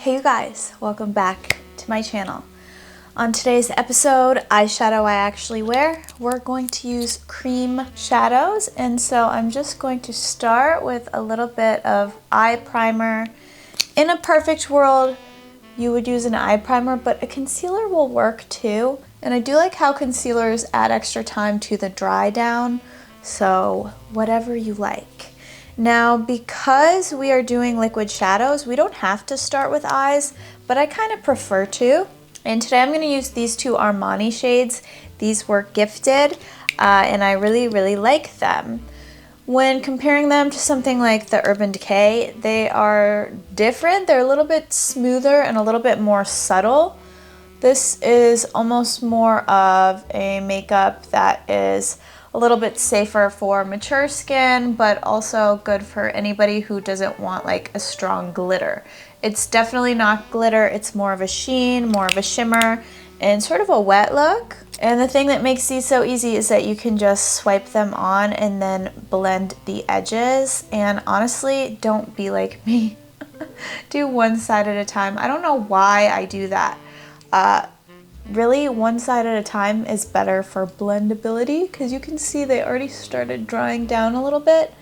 Hey you guys, welcome back to my channel. On today's episode, eyeshadow I actually wear, we're going to use cream shadows, and so I'm just going to start with a little bit of eye primer. In a perfect world, you would use an eye primer, but a concealer will work too. And I do like how concealers add extra time to the dry down, so whatever you like. Now, because we are doing liquid shadows, we don't have to start with eyes, but I kind of prefer to. And today I'm going to use these two Armani shades. These were gifted, and I really like them. When comparing them to something like the Urban Decay, they are different. They're a little bit smoother and a little bit more subtle. This is almost more of a makeup that is a little bit safer for mature skin, but also good for anybody who doesn't want like a strong glitter. It's definitely not glitter, it's more of a sheen, more of a shimmer, and sort of a wet look. And the thing that makes these so easy is that you can just swipe them on and then blend the edges. And honestly, don't be like me. Do one side at a time. I don't know why I do that. Really, one side at a time is better for blendability because you can see they already started drying down a little bit.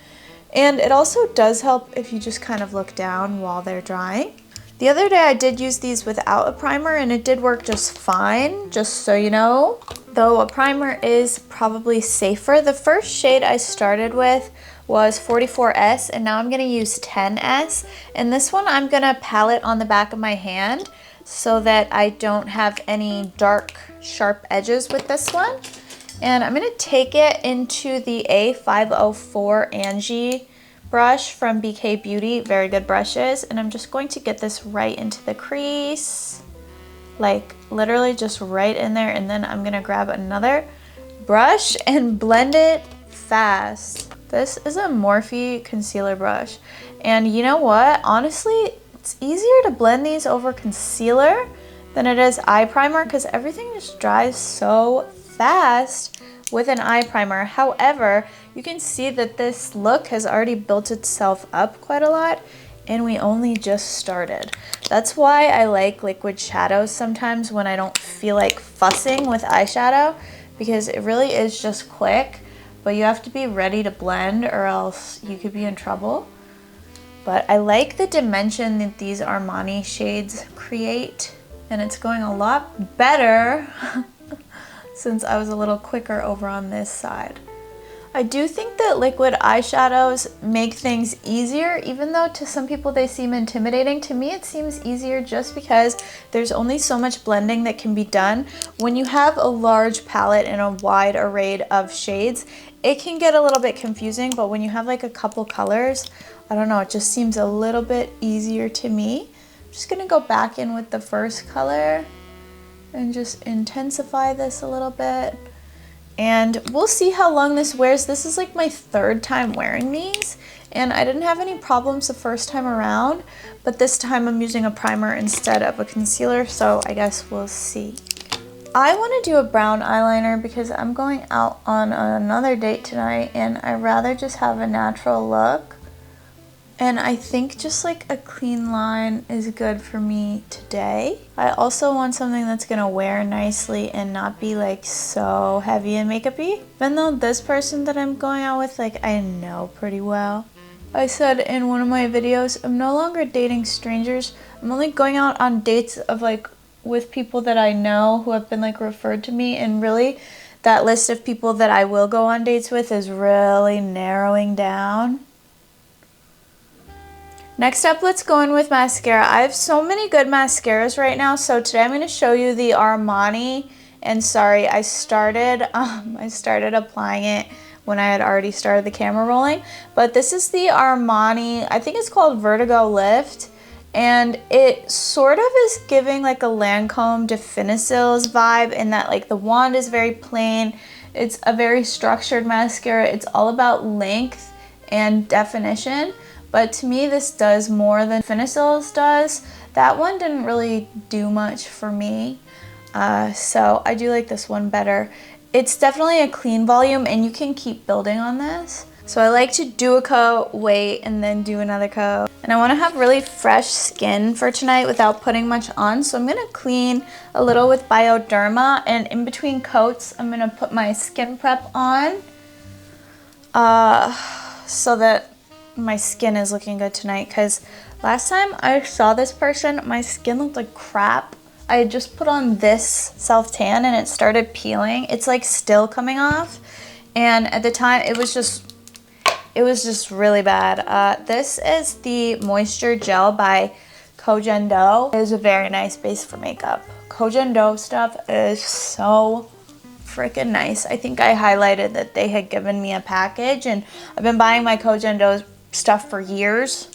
And it also does help if you just kind of look down while they're drying. The other day I did use these without a primer and it did work just fine, just so you know. Though a primer is probably safer. The first shade I started with was 44S and now I'm going to use 10S. And this one I'm going to palette on the back of my hand so that I don't have any dark, sharp edges with this one. And I'm going to take it into the A504 Angie brush from BK Beauty, very good brushes, and I'm just going to get this right into the crease, like literally just right in there, and then I'm going to grab another brush and blend it fast. This is a Morphe concealer brush, and you know what? Honestly, it's easier to blend these over concealer than it is eye primer because everything just dries so fast with an eye primer. However, you can see that this look has already built itself up quite a lot and we only just started. That's why I like liquid shadows sometimes when I don't feel like fussing with eyeshadow, because it really is just quick, but you have to be ready to blend or else you could be in trouble. But I like the dimension that these Armani shades create, and it's going a lot better since I was a little quicker over on this side. I do think that liquid eyeshadows make things easier, even though to some people they seem intimidating. To me it seems easier just because there's only so much blending that can be done. When you have a large palette and a wide array of shades, it can get a little bit confusing, but when you have like a couple colors, I don't know, it just seems a little bit easier to me. I'm just gonna go back in with the first color and just intensify this a little bit. And we'll see how long this wears. This is like my third time wearing these, and I didn't have any problems the first time around, but this time I'm using a primer instead of a concealer, so I guess we'll see. I want to do a brown eyeliner because I'm going out on another date tonight and I'd rather just have a natural look. And I think just like a clean line is good for me today. I also want something that's gonna wear nicely and not be like so heavy and makeup-y. Even though this person that I'm going out with, like I know pretty well. I said in one of my videos, I'm no longer dating strangers. I'm only going out on dates of like with people that I know who have been like referred to me, and really that list of people that I will go on dates with is really narrowing down. Next up, let's go in with mascara. I have so many good mascaras right now, so today I'm going to show you the Armani, and sorry, I started applying it when I had already started the camera rolling, but this is the Armani, I think it's called Vertigo Lift, and it sort of is giving like a Lancome de Finicils vibe in that like the wand is very plain, it's a very structured mascara, it's all about length and definition. But to me, this does more than Finicils does. That one didn't really do much for me. So I do like this one better. It's definitely a clean volume and you can keep building on this. So I like to do a coat, wait, and then do another coat. And I want to have really fresh skin for tonight without putting much on. So I'm going to clean a little with Bioderma, and in between coats, I'm going to put my skin prep on so that my skin is looking good tonight. Because last time I saw this person, my skin looked like crap. I had just put on this self tan and it started peeling. It's like still coming off. And at the time, it was just really bad. This is the Moisture Gel by Koh Gen Do. It is a very nice base for makeup. Koh Gen Do stuff is so freaking nice. I think I highlighted that they had given me a package, and I've been buying my Koh Gen Do stuff for years.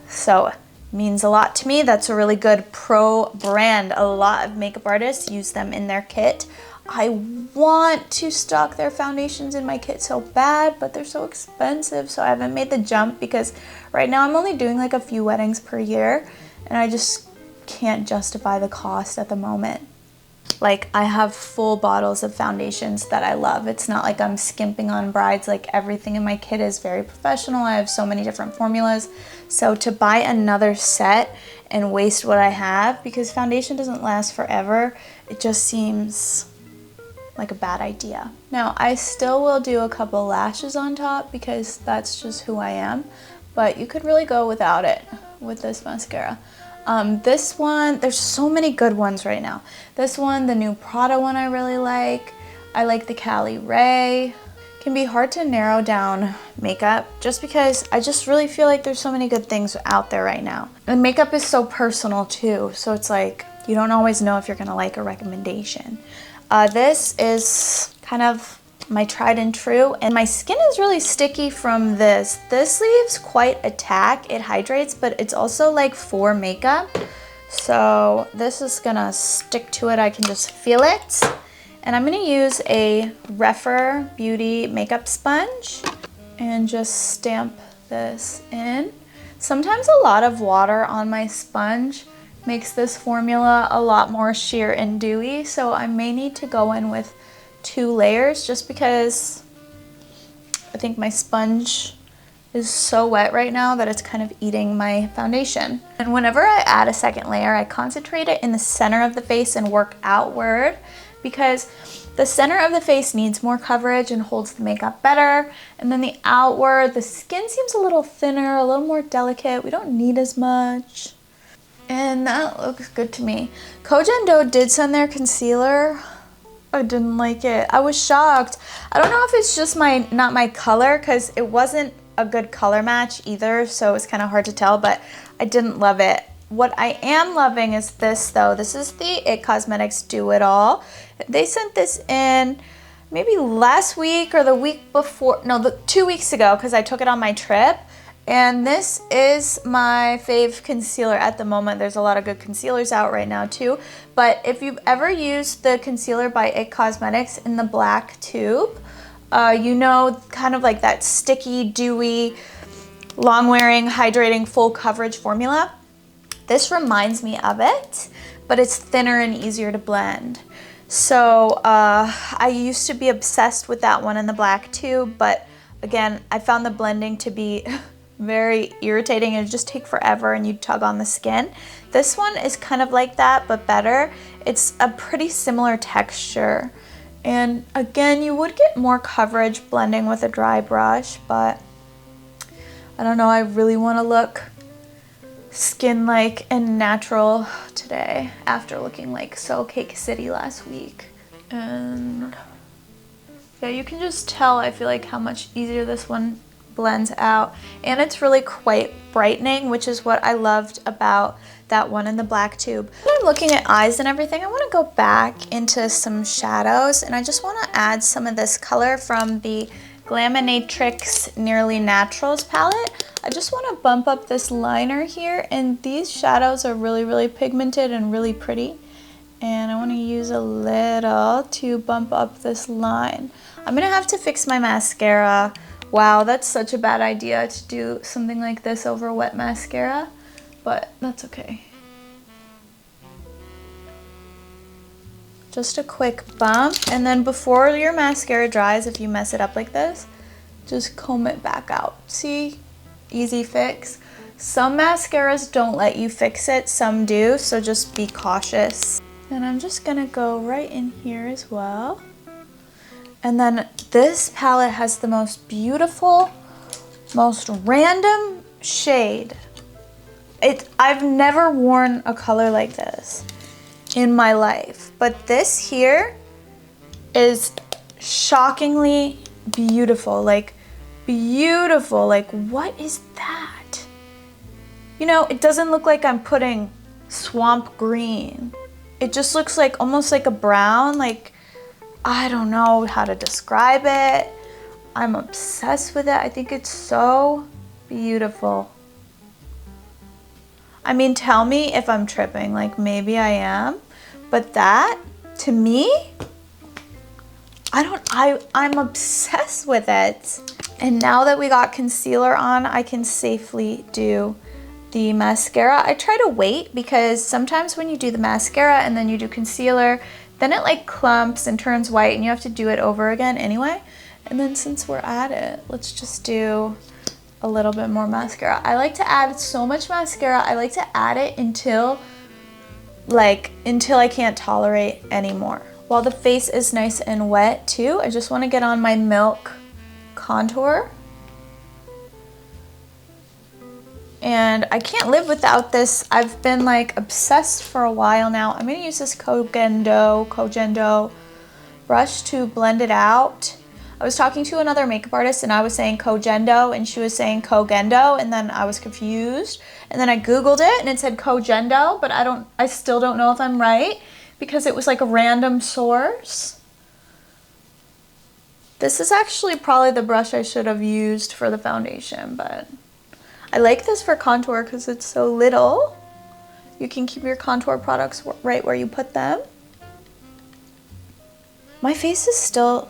So it means a lot to me. That's a really good pro brand. A lot of makeup artists use them in their kit. I want to stock their foundations in my kit so bad, but they're so expensive, so I haven't made the jump because right now I'm only doing like a few weddings per year and I just can't justify the cost at the moment. Like, I have full bottles of foundations that I love. It's not like I'm skimping on brides. Like, everything in my kit is very professional. I have so many different formulas. So to buy another set and waste what I have, because foundation doesn't last forever, it just seems like a bad idea. Now, I still will do a couple lashes on top because that's just who I am, but you could really go without it with this mascara. This one, there's so many good ones right now. This one, the new Prada one, I really like. I like the Cali Ray. It can be hard to narrow down makeup just because I just really feel like there's so many good things out there right now. And makeup is so personal too, so it's like you don't always know if you're gonna like a recommendation. This is kind of my tried and true, and my skin is really sticky from this. This leaves quite a tack. It hydrates, but it's also like for makeup. So this is gonna stick to it. I can just feel it. And I'm gonna use a Rephr Beauty makeup sponge and just stamp this in. Sometimes a lot of water on my sponge makes this formula a lot more sheer and dewy, so I may need to go in with 2 layers just because I think my sponge is so wet right now that it's kind of eating my foundation. And whenever I add a second layer, I concentrate it in the center of the face and work outward because the center of the face needs more coverage and holds the makeup better. And then the outward, the skin seems a little thinner, a little more delicate. We don't need as much. And that looks good to me. Koh Gen Do did send their concealer. I didn't like it. I was shocked. I don't know if it's just not my color, because it wasn't a good color match either, so it's kind of hard to tell, but I didn't love it. What I am loving is this though. This is the It Cosmetics Do It All. They sent this in maybe last week or the week before, no, 2 weeks ago, because I took it on my trip. And this is my fave concealer at the moment. There's a lot of good concealers out right now too. But if you've ever used the concealer by It Cosmetics in the black tube, you know, kind of like that sticky, dewy, long-wearing, hydrating, full coverage formula. This reminds me of it, but it's thinner and easier to blend. So I used to be obsessed with that one in the black tube, but again, I found the blending to be very irritating. It would just take forever and you'd tug on the skin. This one is kind of like that, but better. It's a pretty similar texture. And again, you would get more coverage blending with a dry brush, but I don't know, I really want to look skin-like and natural today after looking like so Cake City last week. And yeah, you can just tell, I feel like, how much easier this one blends out, and it's really quite brightening, which is what I loved about that one in the black tube. When I'm looking at eyes and everything, I want to go back into some shadows, and I just want to add some of this color from the Glaminatrix Nearly Naturals palette. I just want to bump up this liner here, and these shadows are really, really pigmented and really pretty, and I want to use a little to bump up this line. I'm gonna have to fix my mascara. Wow, that's such a bad idea to do something like this over wet mascara, but that's okay. Just a quick bump, and then before your mascara dries, if you mess it up like this, just comb it back out. See? Easy fix. Some mascaras don't let you fix it, some do, so just be cautious. And I'm just gonna go right in here as well. And then this palette has the most beautiful, most random shade. I've never worn a color like this in my life, but this here is shockingly beautiful, like beautiful. Like, what is that? You know, it doesn't look like I'm putting swamp green. It just looks like almost like a brown, like, I don't know how to describe it. I'm obsessed with it. I think it's so beautiful. I mean, tell me if I'm tripping, like maybe I am, but that, to me, I'm obsessed with it. And now that we got concealer on, I can safely do the mascara. I try to wait because sometimes when you do the mascara and then you do concealer, then it like clumps and turns white and you have to do it over again anyway. And then since we're at it, let's just do a little bit more mascara. I like to add so much mascara. I like to add it until I can't tolerate anymore. While the face is nice and wet too, I just want to get on my Milk contour. And I can't live without this. I've been like obsessed for a while now. I'm gonna use this Koh Gen Do brush to blend it out. I was talking to another makeup artist and I was saying Koh Gen Do and she was saying Koh Gen Do, and then I was confused. And then I Googled it and it said Koh Gen Do, but I still don't know if I'm right because it was like a random source. This is actually probably the brush I should have used for the foundation, but I like this for contour because it's so little. You can keep your contour products right where you put them. My face is still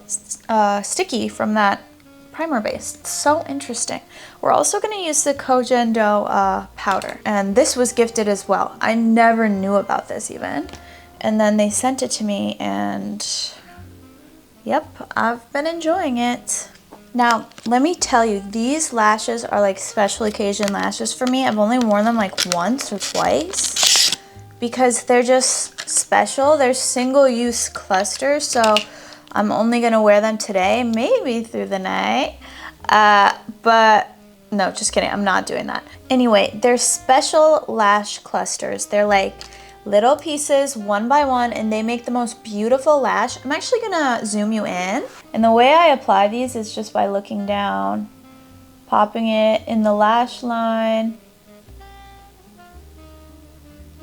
sticky from that primer base. It's so interesting. We're also going to use the Koh Gen Do powder. And this was gifted as well. I never knew about this even. And then they sent it to me and yep, I've been enjoying it. Now, let me tell you, these lashes are like special occasion lashes for me. I've only worn them like once or twice because they're just special. They're single-use clusters, so I'm only gonna wear them today, maybe through the night. But no, just kidding, I'm not doing that. Anyway, they're special lash clusters. They're like little pieces, one by one, and they make the most beautiful lash. I'm actually gonna zoom you in. And the way I apply these is just by looking down, popping it in the lash line.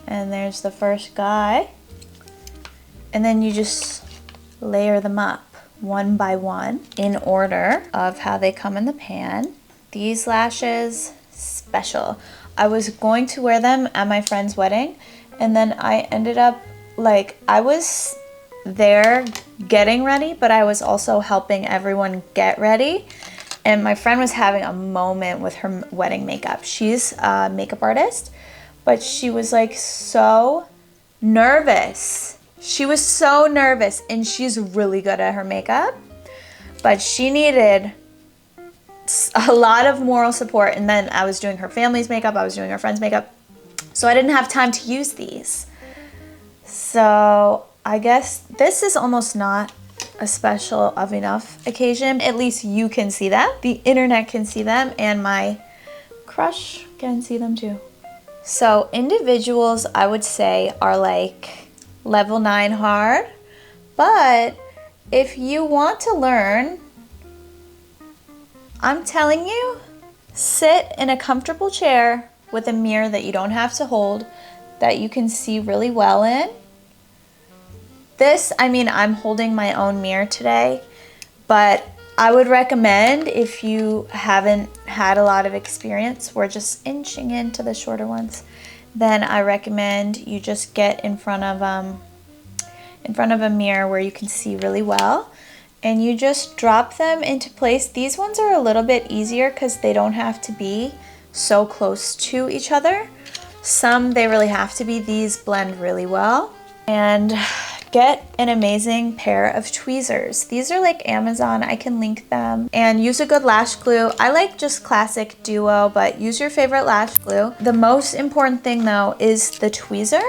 And there's the first guy. And then you just layer them up one by one in order of how they come in the pan. These lashes, special. I was going to wear them at my friend's wedding, and then I ended up, like, I was there getting ready, but I was also helping everyone get ready. And my friend was having a moment with her wedding makeup. She's a makeup artist, but she was like so nervous. She was so nervous, and she's really good at her makeup, but she needed a lot of moral support. And then I was doing her family's makeup, I was doing her friend's makeup, so I didn't have time to use these. So I guess this is almost not a special of enough occasion. At least you can see them, the internet can see them, and my crush can see them too. So individuals, I would say, are like level 9 hard, but if you want to learn, I'm telling you, sit in a comfortable chair with a mirror that you don't have to hold, that you can see really well in. This, I mean, I'm holding my own mirror today, but I would recommend, if you haven't had a lot of experience, we're just inching into the shorter ones, then I recommend you just get in front of a mirror where you can see really well, and you just drop them into place. These ones are a little bit easier because they don't have to be so close to each other. Some, they really have to be. These blend really well. And get an amazing pair of tweezers. These are like Amazon, I can link them. And use a good lash glue. I like just classic Duo, but use your favorite lash glue. The most important thing though is the tweezer.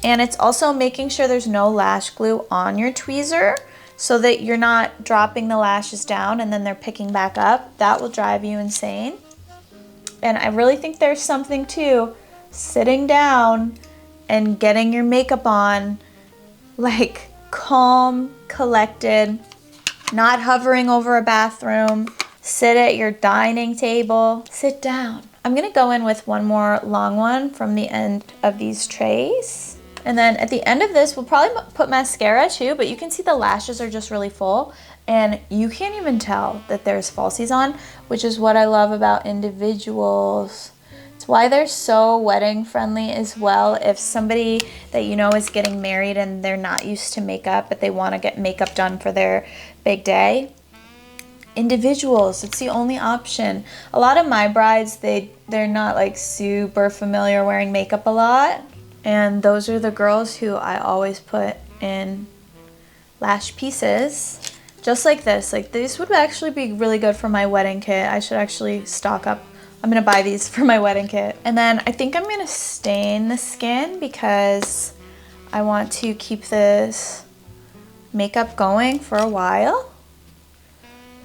And it's also making sure there's no lash glue on your tweezer so that you're not dropping the lashes down and then they're picking back up. That will drive you insane. And I really think there's something to sitting down and getting your makeup on, like calm, collected, not hovering over a bathroom. Sit at your dining table, sit down. I'm gonna go in with one more long one from the end of these trays. And then at the end of this, we'll probably put mascara too, but you can see the lashes are just really full and you can't even tell that there's falsies on, which is what I love about individuals. It's why they're so wedding friendly as well. If somebody that you know is getting married and they're not used to makeup, but they want to get makeup done for their big day, individuals, it's the only option. A lot of my brides, they're not like super familiar wearing makeup a lot. And those are the girls who I always put in lash pieces. Just like this. Like these would actually be really good for my wedding kit. I should actually stock up. I'm gonna buy these for my wedding kit. And then I think I'm gonna stain the skin because I want to keep this makeup going for a while.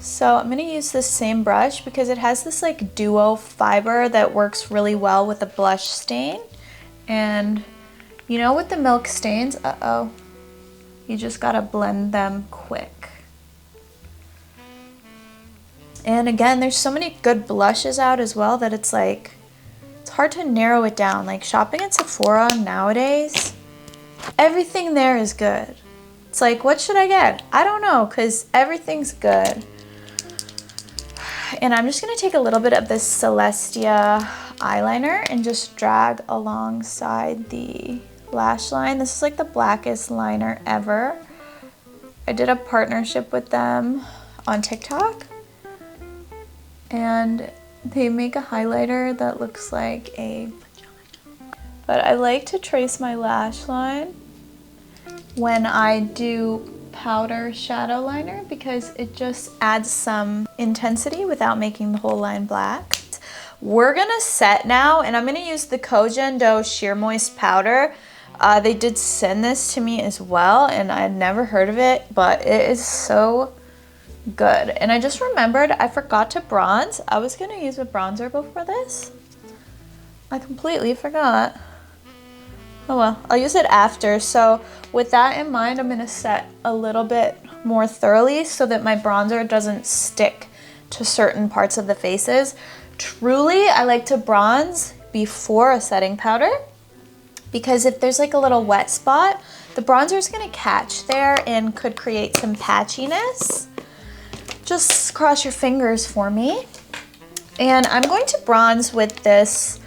So I'm gonna use this same brush because it has this like duo fiber that works really well with a blush stain. And you know, with the milk stains, you just gotta blend them quick. And again, there's so many good blushes out as well that it's like, it's hard to narrow it down. Like shopping at Sephora nowadays, everything there is good. It's like, what should I get? I don't know, because everything's good. And I'm just gonna take a little bit of this Selestia eyeliner and just drag alongside the lash line. This is like the blackest liner ever. I did a partnership with them on TikTok. And they make a highlighter that looks like a vagina. But I like to trace my lash line when I do powder shadow liner because it just adds some intensity without making the whole line black. We're gonna set now, and I'm gonna use the Koh Gen Do Sheer Moist Powder. They did send this to me as well, and I'd never heard of it, but it is so good. And I just remembered I forgot to bronze. I was gonna use a bronzer before this. I completely forgot. Oh well, I'll use it after. So with that in mind, I'm gonna set a little bit more thoroughly so that my bronzer doesn't stick to certain parts of the faces. Truly, I like to bronze before a setting powder because if there's like a little wet spot, the bronzer is gonna catch there and could create some patchiness. Just cross your fingers for me. And I'm going to bronze with this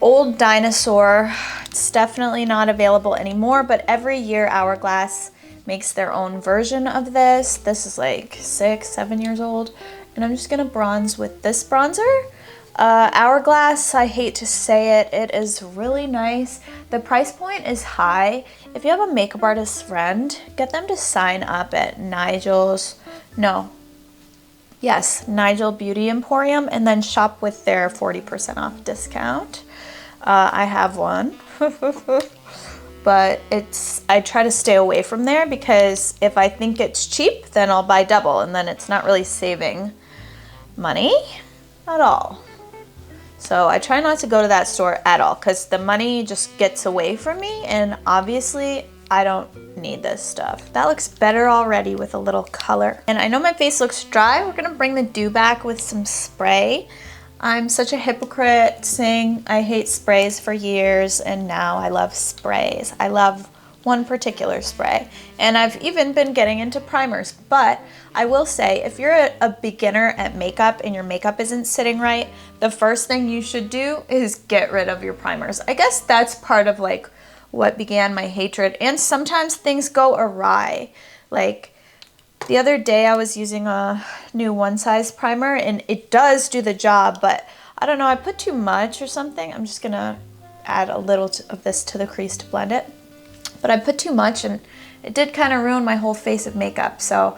old dinosaur. It's definitely not available anymore, but every year Hourglass makes their own version of this. This is like 6, 7 years old. And I'm just gonna bronze with this bronzer. Hourglass, I hate to say it, it is really nice. The price point is high. If you have a makeup artist friend, get them to sign up at Nigel Beauty Emporium and then shop with their 40% off discount. I have one, but I try to stay away from there because if I think it's cheap, then I'll buy double and then it's not really saving money at all. So I try not to go to that store at all because the money just gets away from me, and obviously I don't need this stuff. That looks better already with a little color. And I know my face looks dry. We're gonna bring the dew back with some spray. I'm such a hypocrite saying I hate sprays for years, and now I love sprays. I love one particular spray, and I've even been getting into primers. But I will say, if you're a beginner at makeup and your makeup isn't sitting right, the first thing you should do is get rid of your primers. I guess that's part of like what began my hatred, and sometimes things go awry. Like the other day I was using a new One Size primer and it does do the job, but I don't know, I put too much or something. I'm just gonna add a little of this to the crease to blend it. but I put too much and it did kind of ruin my whole face of makeup. So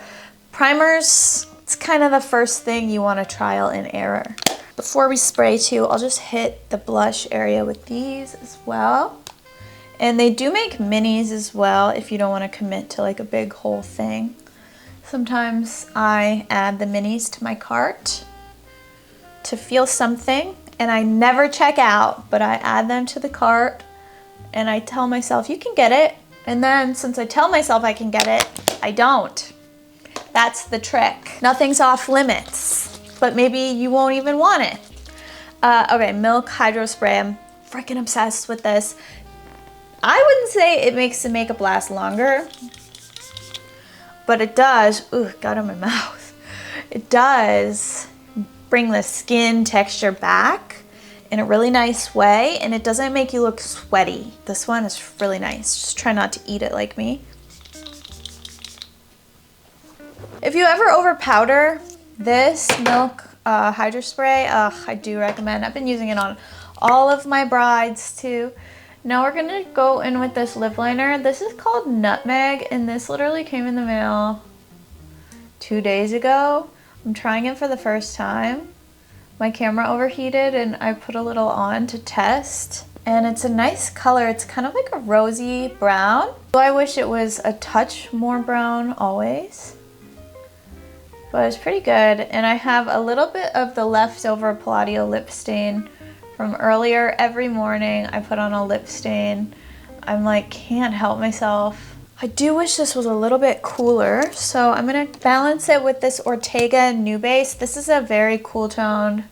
primers, it's kind of the first thing you want to trial and error. Before we spray too, I'll just hit the blush area with these as well. And they do make minis as well if you don't want to commit to like a big whole thing. Sometimes I add the minis to my cart to feel something, and I never check out, but I add them to the cart and I tell myself you can get it. And then since I tell myself I can get it, I don't. That's the trick. Nothing's off limits, but maybe you won't even want it. Okay, Milk Hydro Spray. I'm freaking obsessed with this. I wouldn't say it makes the makeup last longer, but it does. Ooh, got on my mouth. It does bring the skin texture back in a really nice way, and it doesn't make you look sweaty. This one is really nice. Just try not to eat it like me. If you ever over powder, this Milk Hydro Spray, I do recommend. I've been using it on all of my brides too. Now we're gonna go in with this lip liner. This is called Nutmeg, and this literally came in the mail 2 days ago. I'm trying it for the first time. My camera overheated and I put a little on to test. And it's a nice color. It's kind of like a rosy brown. So I wish it was a touch more brown always. But it's pretty good. And I have a little bit of the leftover Palladio lip stain from earlier. Every morning I put on a lip stain. I'm like, can't help myself. I do wish this was a little bit cooler, so I'm gonna balance it with this Ortega New Base. This is a very cool toned.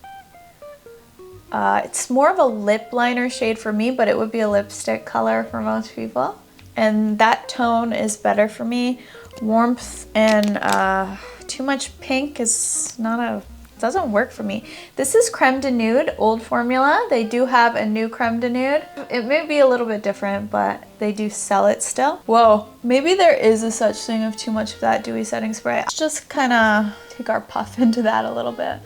It's more of a lip liner shade for me, but it would be a lipstick color for most people. And that tone is better for me. Warmth and too much pink is doesn't work for me. This is Creme de Nude, old formula. They do have a new Creme de Nude. It may be a little bit different, but they do sell it still. Whoa, maybe there is a such thing of too much of that dewy setting spray. Let's just kind of take our puff into that a little bit.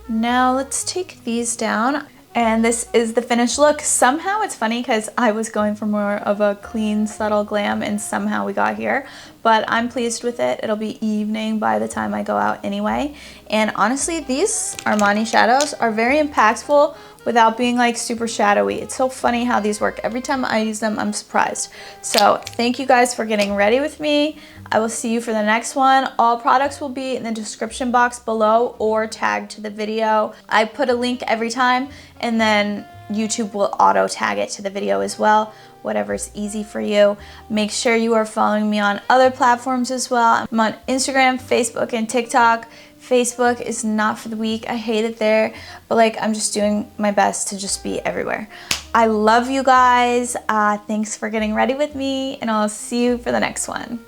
Now let's take these down. And this is the finished look. Somehow it's funny because I was going for more of a clean, subtle glam, and somehow we got here. But I'm pleased with it. It'll be evening by the time I go out anyway. And honestly, these Armani shadows are very impactful without being like super shadowy. It's so funny how these work. Every time I use them, I'm surprised. So thank you guys for getting ready with me. I will see you for the next one. All products will be in the description box below or tagged to the video. I put a link every time, and then YouTube will auto tag it to the video as well, whatever's easy for you. Make sure you are following me on other platforms as well. I'm on Instagram, Facebook, and TikTok. Facebook is not for the weak. I hate it there, but like I'm just doing my best to just be everywhere. I love you guys. Thanks for getting ready with me, and I'll see you for the next one.